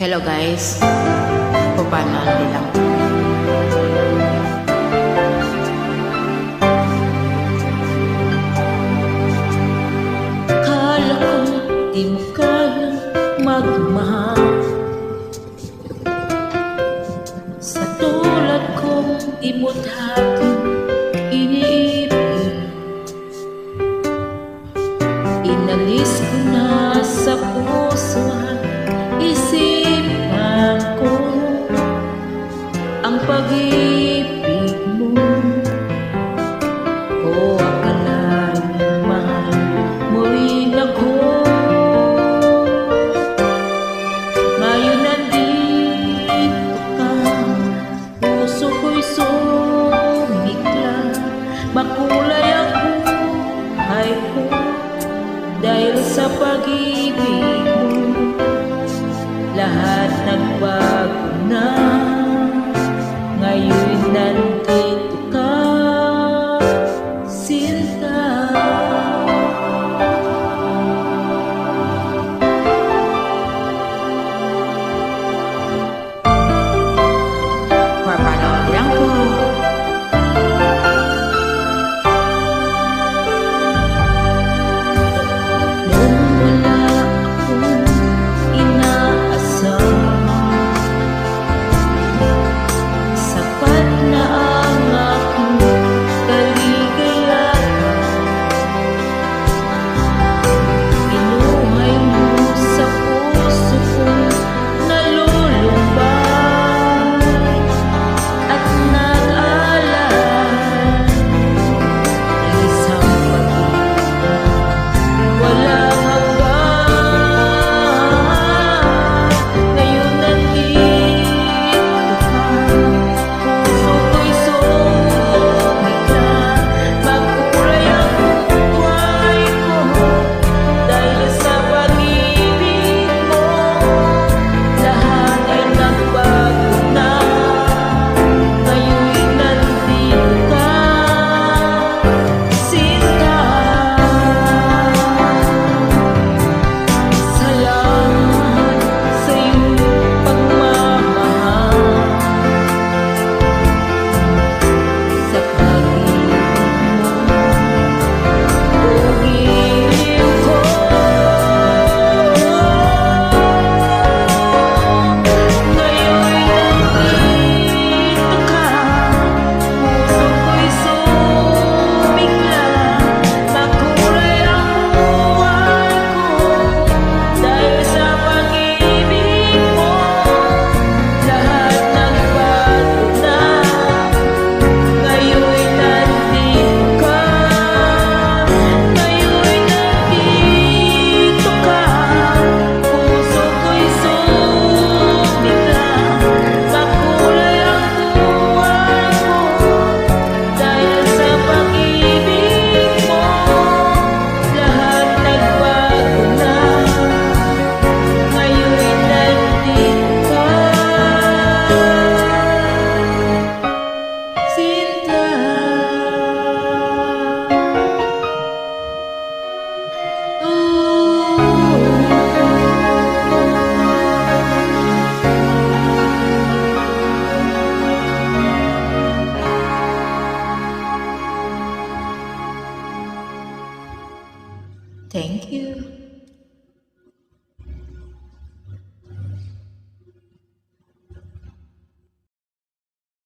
Hello guys, papanali lang. Kala ko di mo kayang magmahal sa tulad kong di mo dati iniibig. Inalis ko na sa puso at isipan ko ang pag-ibig mo. O akalain mahal mo rin ako. Ngayon nandito ka, puso ko'y sumikla. Makulay ang buhay ko dahil sa pag-ibig mo. Lahat nagbago na, ngayon nandito ka, Sinta. Papanali lang po. Nung wala akong inaasam, sapat na ang aking kaligayahan. Binuhay mo sa puso kong nalulumbay at nag-alala ng isang pag-ibig walang hanggan. Ngayon nandito ka, puso ko'y sumikla. Magkulay ang buhay ko dahil sa pag-ibig mo. Lahat ay nagbago na, ngayon nandito ka, Sinta. Salamat sa iyong pagmamahal, sa pag-ibig mo, ugiliw ko. Ngayon'y nandito ka, puso ko'y sumigla. Makulay ang buhay ko dahil sa pag-ibig mo. Lahat nagbago na, ngayon nandito ka. Ngayon nandito ka, puso ko'y sumigla. Makulay ang buhay ko dahil sa pag-ibig mo. Lahat nagbago na, ngayon nandito ka, Sinta. Thank you.